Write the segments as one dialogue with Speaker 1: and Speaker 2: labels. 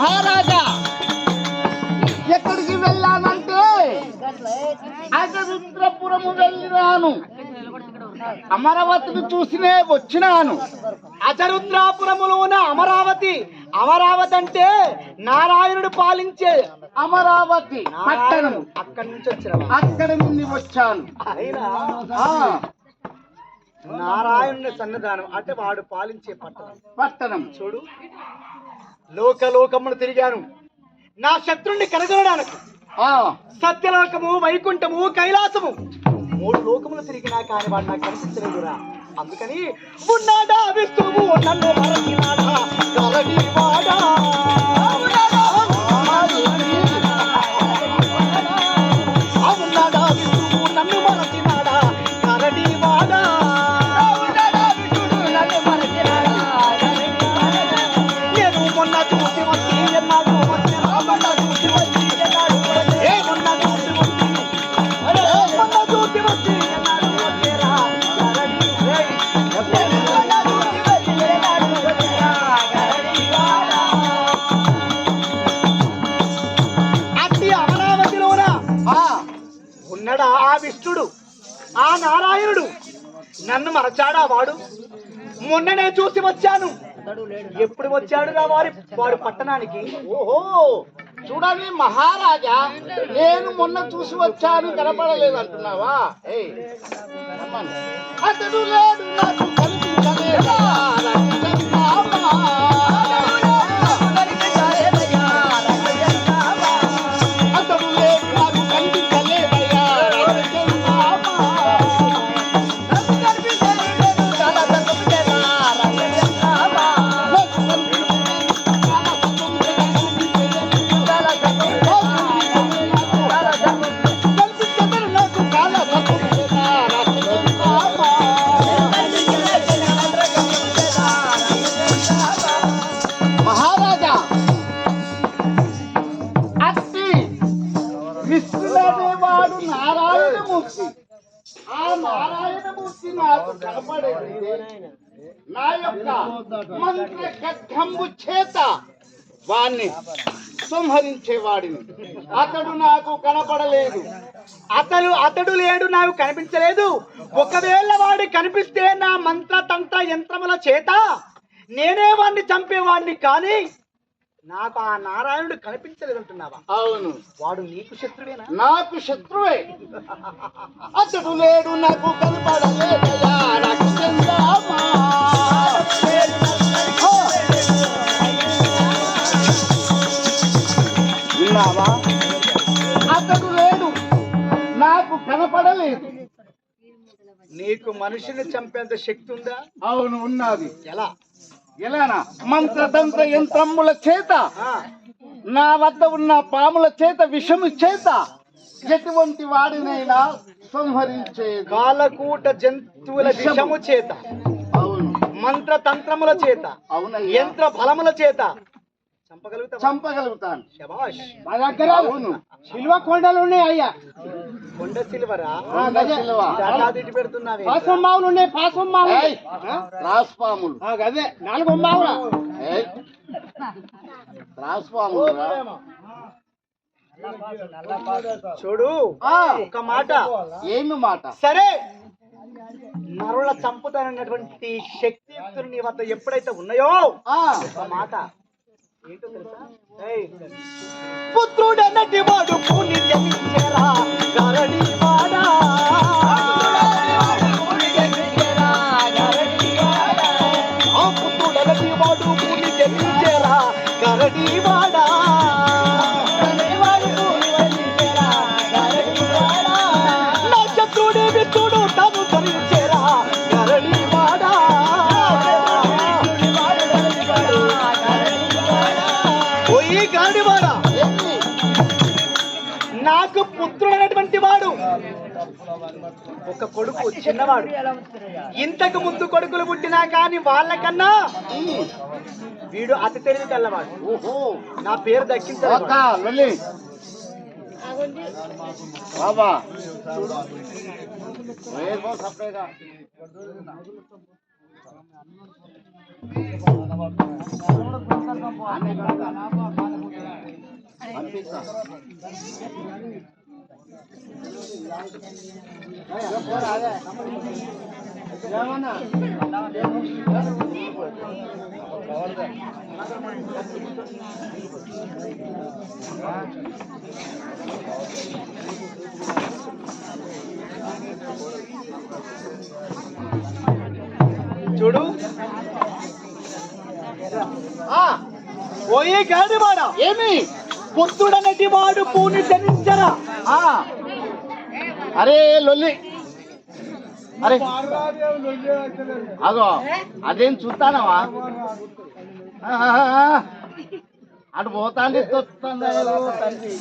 Speaker 1: మహారాజా ఎక్కడికి వెళ్ళానంటే అజరుద్రపురము వెళ్ళినాను, అమరావతిని చూసినే వచ్చినాను.
Speaker 2: అజరుద్రాపురములోన అమరావతి. అమరావతి అంటే నారాయణుడు పాలించే
Speaker 1: అమరావతి పట్టణం.
Speaker 2: అక్కడి నుంచి వచ్చిన
Speaker 1: అక్కడి నుండి వచ్చాను.
Speaker 2: అయినా నారాయణుని సన్నిధానం అంటే వాడు పాలించే పట్టణం. చూడు, లోకమును తిరిగాను నా శత్రుణ్ణి కనుగొనడానికి. సత్యలోకము, వైకుంఠము, కైలాసము 3 లోకములు తిరిగినా కానీ వాడు నాకు కనిపించలేదురా. అందుకని ఉన్నాడా విష్ణువు నన్ను మరచినాడా గరడివాడా, ఉన్నాడా విష్ణువు నన్ను మరచినాడా గరడివాడా. నేను మొన్న చూసి వచ్చి ఎన్నాడు మొన్న చూసి వచ్చి ఎన్నాడు మొన్న చూసి వచ్చి మొన్న చూసి వచ్చి ఎన్నాడు వచ్చేరా అట్టి అమరావతిలోన ఉన్నాడా ఆ విష్ణుడు, ఆ నారాయణుడు. నన్ను మరచాడా వాడు? మొన్ననే చూసి వచ్చాను. ఎప్పుడు వచ్చాడు రా వాడు పట్టణానికి?
Speaker 1: ఓహో, చూడండి మహారాజా, నేను మొన్న చూసి వచ్చాను కనపడలేదు అంటున్నావా? అతడు లేడు నాకు కనిపించలేదా, అతడు లేడు నాకు కనిపించలేదయ్యా. మహారాజా, అట్టి విష్ణుడనేవాడు నారాయణమూర్తి. ఆ నారాయణమూర్తి నాకు కనపడేది నా యొక్క మంత్ర ఖడ్గంబు చేత వాణ్ణి సంహరించేవాడిని. అతడు నాకు కనపడలేదు.
Speaker 2: అతడు లేడు, నాకు కనిపించలేదు. ఒకవేళ వాడు కనిపిస్తే నా మంత్ర తంత్ర యంత్రముల చేత నేనే వాడిని చంపేవాడిని. కానీ నాకు ఆ నారాయణుడు కనిపించలేదు అంటున్నావా?
Speaker 1: అవును,
Speaker 2: వాడు నీకు శత్రువేనా?
Speaker 1: నాకు శత్రువే. అతడు లేడు నాకు కనపడలేదయ్యా, రక్షించామా. విన్నావా? అతడు లేడు నాకు కనపడలేదు.
Speaker 2: నీకు మనిషిని చంపేంత శక్తి ఉందా?
Speaker 1: అవును, ఉన్నది.
Speaker 2: ఎలా?
Speaker 1: ఎలానా? మంత్రతంత్ర యంత్రముల చేత, నా వద్ద ఉన్న పాముల చేత, విషము చేత ఎటువంటి వాడినైనా సంహరించే
Speaker 2: కాలకూట జంతువుల విషము చేత,
Speaker 1: అవును,
Speaker 2: మంత్ర తంత్రముల చేత,
Speaker 1: అవునయ్యా,
Speaker 2: యంత్ర బలముల చేత
Speaker 1: చంపగలుగుతాను.
Speaker 2: శభాష్.
Speaker 1: మా దగ్గర అవును సిల్వ కొండలు ఉన్నాయి అయ్యా.
Speaker 2: కొండ సిల్వరా?
Speaker 1: సిల్వ
Speaker 2: పెడుతున్నావే?
Speaker 1: పాసమ్మావులు ఉన్నాయి. పాసమ్మావులు, రాస్పాములు, అదే 4 మావుల రాస్పాములు.
Speaker 2: చూడు, ఒక మాట.
Speaker 1: ఏమి మాట?
Speaker 2: సరే, నరుల చంపుతానన్నటువంటి శక్తియుక్తులు నీ వద్ద ఎప్పుడైతే ఉన్నాయో, ఒక మాట ఏంటో తెలుసా? పుత్రుడన్నటి వాడు పూని జపించేరా గరడివాడా, ఆ పుత్రుడన్నటి వాడు పూని జపించేరా గరడివాడా, నా శత్రుడే విష్ణుడు తను ధరించేరా గరడివాడా. గాడివాడా, నాకు పుత్రుడైనటువంటి వాడు ఒక కొడుకు, చిన్నవాడు. ఇంతకు ముందు కొడుకులు పుట్టినా కానీ వాళ్ళకన్నా వీడు అతి తెలివి కల్లవాడు.
Speaker 1: ఓహో,
Speaker 2: నా పేరు దక్కించాలి.
Speaker 1: బాబా పంపిస్తా. ఏమన్నా
Speaker 2: చూడు పోయే గాడివాడ
Speaker 1: ఏమి
Speaker 2: పుత్రుడనటి వాడు పూని జనించరా.
Speaker 1: అరే లొల్లి, అరే అగో అదేం చూస్తానవా? అటు పోతాండి తండ్రి.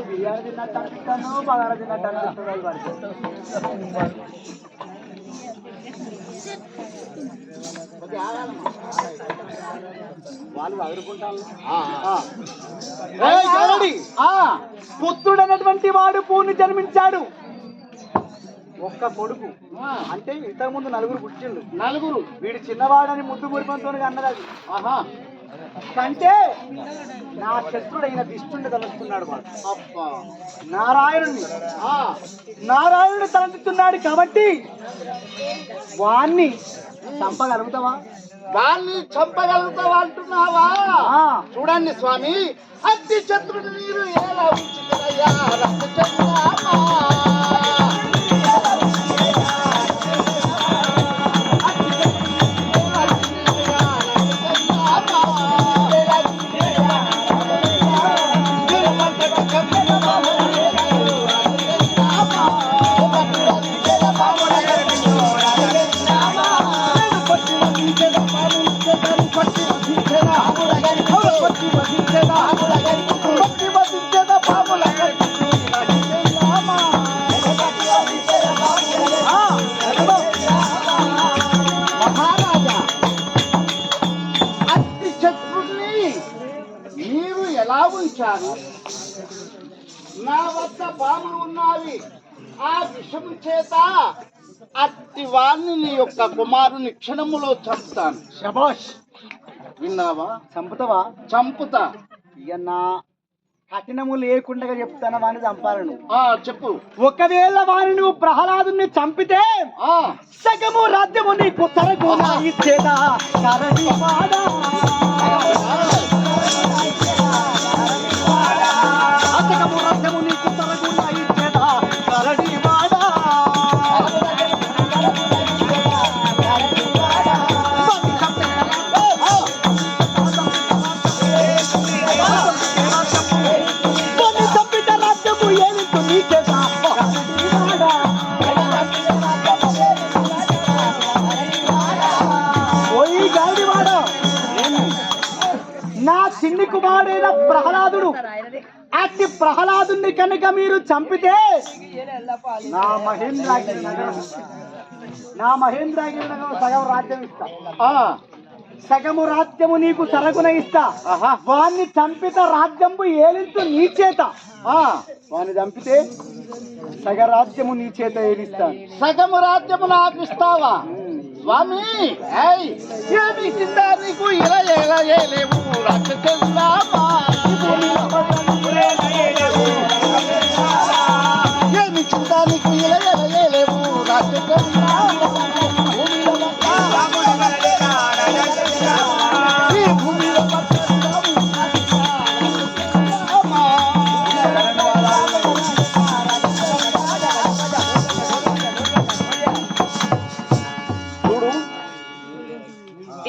Speaker 2: బిర్యానీ తిన్నట్టు అనిపిస్తాను, బగారా తిన్నట్టు అనిపిస్తుంది. వాళ్ళు అదురుకుంటారు. పుత్రుడు అన్నటువంటి వాడు పూని జన్మించాడు. ఒక్క కొడుకు అంటే ఇంతకు ముందు నలుగురు పుట్టిండు.
Speaker 1: నలుగురు.
Speaker 2: వీడు చిన్నవాడని ముద్దు మురిపంతో అన్నది. ఆహా కంటే నా శత్రుడైన దిష్టుని తలుస్తున్నాడు వాడు. నారాయణుని తలంచుతున్నాడు కాబట్టి వాణ్ణి చంపగలుగుతావా?
Speaker 1: వాణ్ణి చంపగలుగుతావా అంటున్నావా? చూడండి స్వామి, అతి శత్రుడు మీరు ఎలా ఉంచుతారయ్యా? మహారాజా, అతి శత్రుడిని మీరు ఎలా ఉంచారు? నా వద్ద పాములు ఉన్నవి. ఆ విషము చేత అట్టి వాణ్ణి నీ యొక్క కుమారుని క్షణములో చంపుతాను.
Speaker 2: శభాష్,
Speaker 1: విన్నావా?
Speaker 2: చంపుతావా?
Speaker 1: చంపుతా.
Speaker 2: ఇక నా కఠినము లేకుండా చెప్తాను వాడిని చంపాలను.
Speaker 1: చెప్పు.
Speaker 2: ఒకవేళ వాడిని నువ్వు ప్రహ్లాదుని చంపితే సగము రాజ్యము నీకు తరగునా ఇచ్చేదా కరడివాడా. సగము రాజ్యము నీకు తరగునా ఇచ్చేదా కరడివాడా. నా చిన్ని కుమారుడైన ప్రహ్లాదుడు, అట్టి ప్రహ్లాదుని కనుక మీరు చంపితే నా మహేంద్రగిరి సగం రాజ్యం ఇస్తా. సగము రాజ్యము నీకు సరగున ఇస్తా. వాణ్ణి చంపిత రాజ్యము ఏలించు నీ చేత. వాణ్ణి చంపితే సగ రాజ్యము నీ చేత ఏలిస్తాను.
Speaker 1: సగము రాజ్యము నాకు ఇస్తావా? స్వామి, ఏమి చిందా నీకు? ఇలా ఎలా ఏలేవు రాక్షసులామా? ఏమి చిందా నీకు? ఇలా ఎలా ఏలేవు రాక్షసులామా? ఈ భూమిలో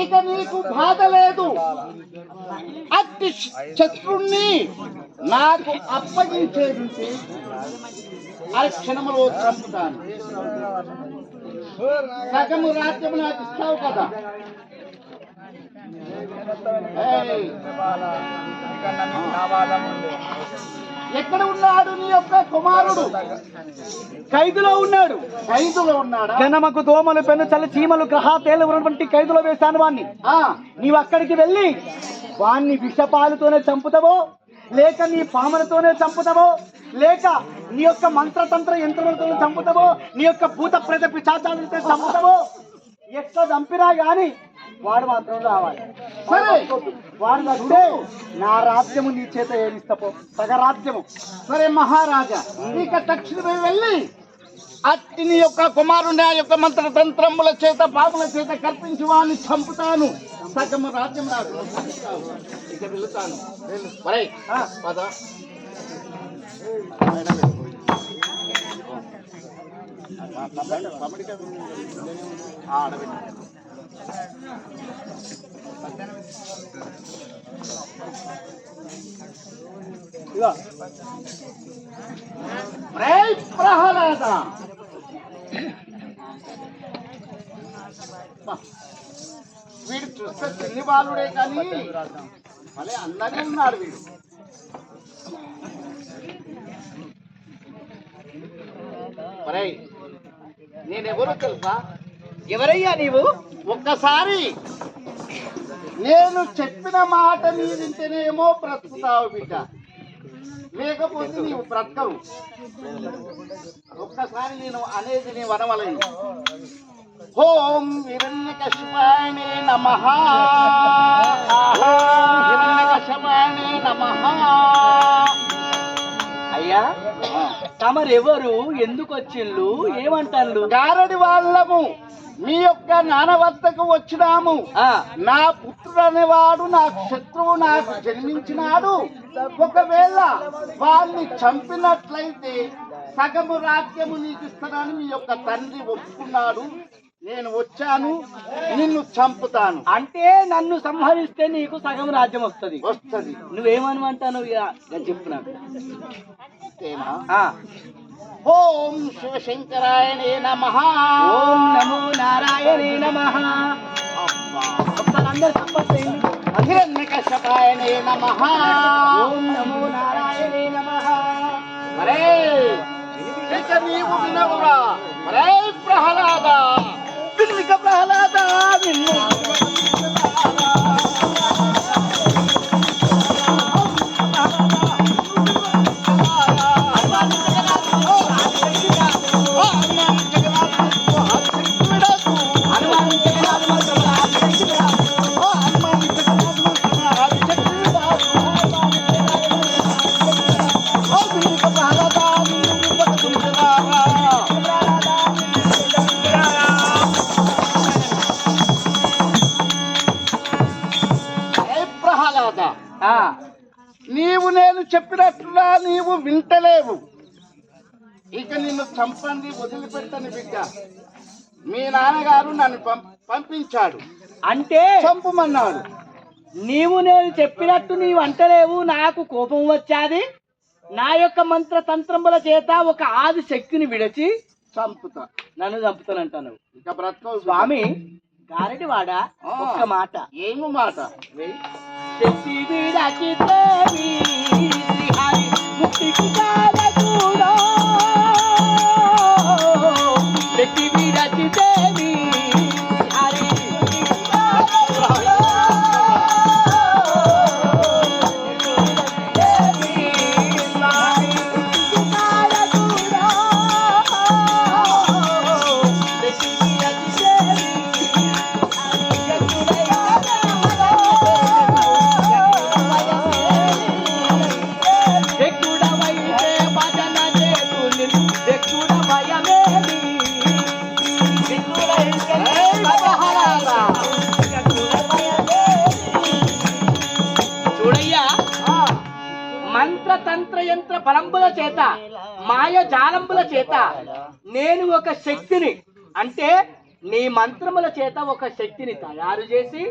Speaker 1: ఇక నీకు బాధ లేదు. అట్టి శత్రుణ్ణి నాకు అప్పగించేది ఆ క్షణములో చంపుతాను. సగము రాజ్యము నాకు ఇస్తావు కదా? ఎక్కడ ఉన్నాడు నీ యొక్క కుమారుడు?
Speaker 2: ఖైదులో ఉన్నాడు.
Speaker 1: ఖైదులో ఉన్నాడా?
Speaker 2: గణమకు దోమలు పెను చలి చీమలు గ్రహాతేలు ఉన్నటువంటి ఖైదులో వేశాను వాణ్ణి. నీవు అక్కడికి వెళ్ళి వాణ్ణి విషపాలతోనే చంపుతావో, లేక నీ పాములతోనే చంపుతావో, లేక నీ యొక్క మంత్రతంత్ర యంత్రములతో చంపుతావో, నీ యొక్క భూత ప్రేత పిశాచాలతో చంపుతావో, ఎట్లా చంపినా గాని వాడు మాత్రం రావాలి.
Speaker 1: సరే,
Speaker 2: వాడు వస్తే నా రాజ్యము నీ చేత ఏడిస్తపో, సగరాజ్యము.
Speaker 1: సరే మహారాజా, ఇక తక్షణమే వెళ్ళి అట్టి నీ యొక్క కుమారుని ఆ యొక్క మంత్రతంత్రముల చేత పాముల చేత కల్పించి వాడిని చంపుతాను. సగము రాజ్యం నాకు ఇక వెళుతాను. మరై పద. ప్రహ్లాద, వీడు చూస్తే చిన్ని బాలుడే కానీ మళ్ళీ అందంగా ఉన్నాడు వీడు. మరై నేనెవరో తెలుసా?
Speaker 2: ఎవరయ్యా నీవు?
Speaker 1: ఒక్కసారి నేను చెప్పిన మాట నీవింటేనేమో బ్రతుకుతావు బిడ్డ, లేకపోతే నీవు బ్రతకవు. ఒక్కసారి నేను అనేది నీ వనవలేదు. ఓం హిరణ్యకశిపాయనే నమః, ఓం హిరణ్యకశిపాయనే నమః.
Speaker 2: అయ్యా తమరెవరు? ఎందుకు వచ్చిండ్లు? ఏమంటారు?
Speaker 1: గారడి వాళ్ళము మీ యొక్క నాన్న వద్దకు వచ్చినాము. నా పుత్రుడు అనేవాడు నాకు శత్రువు, నాకు జన్మించినాడు. ఒకవేళ వాడిని చంపినట్లయితే సగము రాజ్యము నీకు ఇస్తానని మీ యొక్క తండ్రి ఒప్పుకున్నాడు. నేను వచ్చాను, నిన్ను చంపుతాను.
Speaker 2: అంటే నన్ను సంహరిస్తే నీకు సగం రాజ్యం వస్తుంది. నువ్వేమనుమంటాను? చెప్పు నాకు.
Speaker 1: ఓం శివశంకరాయణే నమః,
Speaker 2: ఓం నమో నారాయణే నమః. ఒకసారి అందరు సంపత్తి.
Speaker 1: హిరణ్యకశపాయనే నమః,
Speaker 2: ఓం నమో నారాయణే నమః.
Speaker 1: మరే ఇక నీవు వినవురా. మరే ప్రహ్లాద, వినిక ప్రహ్లాద, నిన్ను నీవు నేను చెప్పినట్లుగా నీవు వింటలేవు. ఇక నిన్ను చంపండి, వదిలిపెట్టని బిడ్డ. మీ నాన్నగారు నన్ను పంపించాడు,
Speaker 2: అంటే
Speaker 1: చంపమన్నాడు.
Speaker 2: నీవు నేను చెప్పినట్టు నీవు అంటలేవు. నాకు కోపం వచ్చాది. నా యొక్క మంత్ర తంత్రముల చేత ఒక ఆది శక్తిని విడచి
Speaker 1: చంపుతా,
Speaker 2: నన్ను చంపుతానంటాను.
Speaker 1: ఇక బ్రతకవు
Speaker 2: స్వామి. గారటి వాడా, ఒక్క మాట.
Speaker 1: ఏమి మాట?
Speaker 2: శక్తి విడచితేవి శ్రీహరి ముక్తికి కారకుడా, శక్తి విడచితేవి శ్రీహరి ముక్తికి కారకుడా. మంత్రతంత్ర యంత్ర బలంబుల చేత, మాయ జాలంబుల చేత నేను ఒక శక్తిని, అంటే నీ మంత్రముల చేత ఒక శక్తిని తయారు చేసి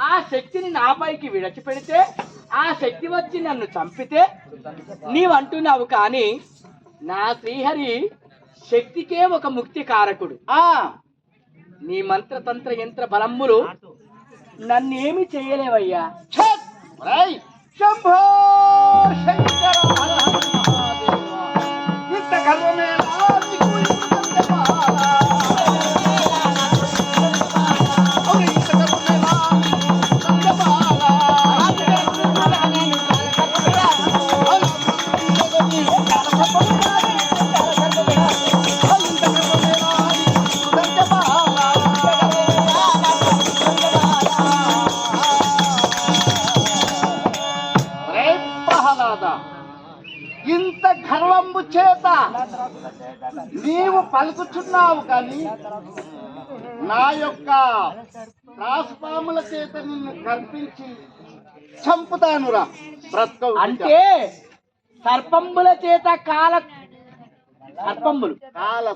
Speaker 2: ఆ శక్తిని నాపైకి విడిచిపెడితే ఆ శక్తి వచ్చి నన్ను చంపితే నీవంటున్నావు. కానీ నా శ్రీహరి శక్తికే ఒక ముక్తి కారకుడు. నీ మంత్రతంత్ర యంత్ర బలంబులు నన్నేమి చేయలేవయ్యా.
Speaker 1: శంభో శంకర. సర్పంబు చేత నీవు పలుకుచున్నావు కానీ నా యొక్క రాసపాముల చేత నిన్ను కల్పించి చంపుతానురా బ్రతకవు.
Speaker 2: అంటే సర్పంబుల చేత
Speaker 1: కాల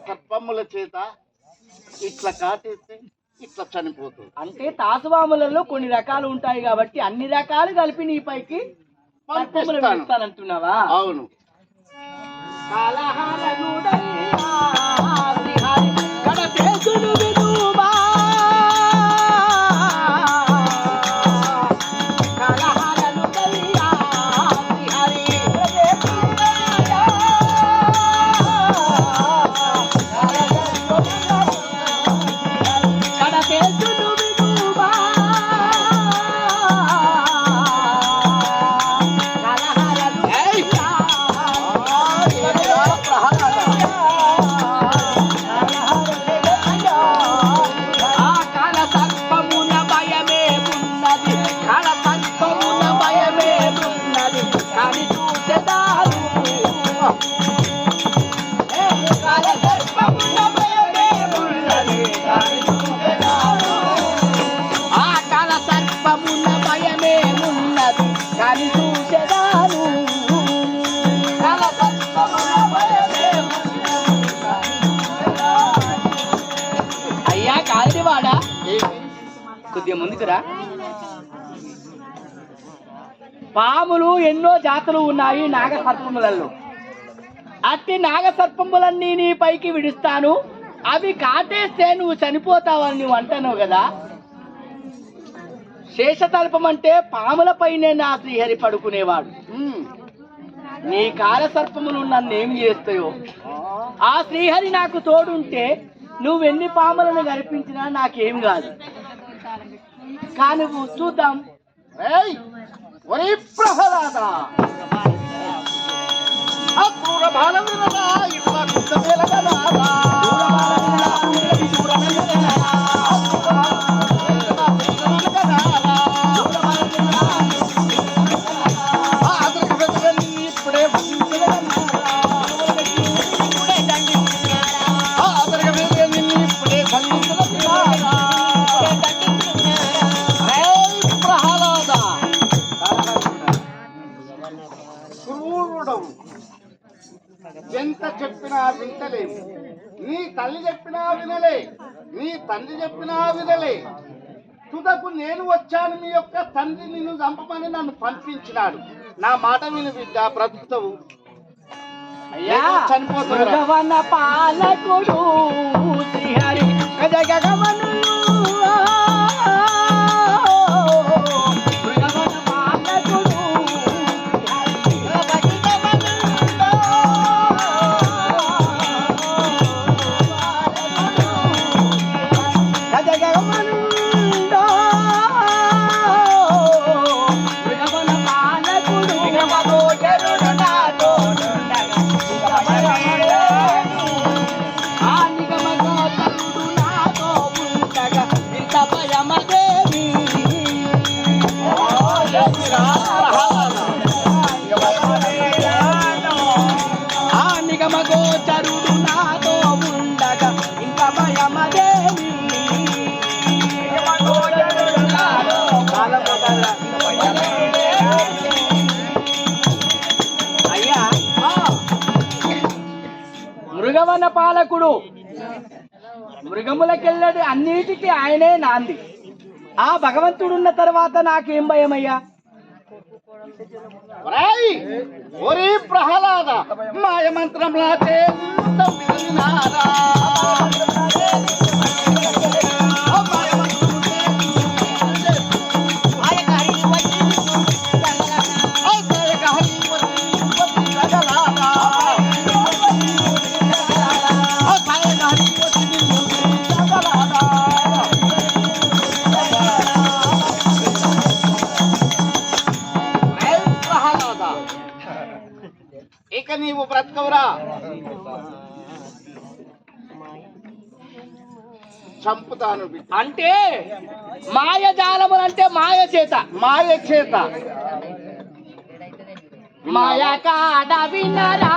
Speaker 1: సర్పముల చేత ఇట్లా కాటేస్తే ఇట్లా చనిపోతుంది.
Speaker 2: అంటే తాసువాములలో కొన్ని రకాలు ఉంటాయి కాబట్టి అన్ని రకాలు కలిపి నీ పైకి పంపిస్తానంటున్నావా?
Speaker 1: అవును.
Speaker 2: అయ్యా కాలివాడా కొద్దిగా ముందుకురా. పాములు ఎన్నో జాతులు ఉన్నాయి నాగసర్పములలో. అట్టి నాగసర్పములన్నీ నీ పైకి విడుస్తాను, అవి కాటేస్తే నువ్వు చనిపోతావని నువ్వు అంటావు కదా. శేషతల్పం అంటే పాముల పైనే నా శ్రీహరి పడుకునేవాడు. నీ కాలసర్పములు నన్నేం చేస్తాయో ఆ శ్రీహరి నాకు తోడుంటే నువ్వెన్ని పాములను గడిపించినా నాకేం కాదు. కానీ చూద్దాం.
Speaker 1: ఒరే ప్రహ్లాద, అక్రూర బాలవినదా ఇట్లా కుక్కవేలగనాదా ఇప్పుడే ఎంత చెప్పినా వింటలేవు. నీ తల్లి చెప్పినా వినలే, నీ తండ్రి చెప్పినా వినలే. తుదకు నేను వచ్చాను, మీ యొక్క తండ్రి నిన్ను చంపమని నన్ను పంపించినాడు. నా మాట విని బిడ్డ బ్రతుకుతావు.
Speaker 2: అయ్యా
Speaker 1: చనిపోతున్నా
Speaker 2: పాలకుడు శ్రీహరి నిగమగోచరుడు నాతో ఉండగా ఇంకా భయమదేమి. అయ్యా మృగవన పాలకుడు, మృగములకెళ్ళడి అన్నిటికీ ఆయనే నాంది. ఆ భగవంతుడున్న తర్వాత నాకేం భయమయ్యా?
Speaker 1: ఒరే ప్రహ్లాద, మాయమంత్రంలా చేసినారా ఇక నీవు బ్రతకవురా. చంపుతాను బిడ్డ.
Speaker 2: అంటే మాయజాలములు అంటే మాయ చేత
Speaker 1: మాయ చేత
Speaker 3: మాయ కాడ వినరా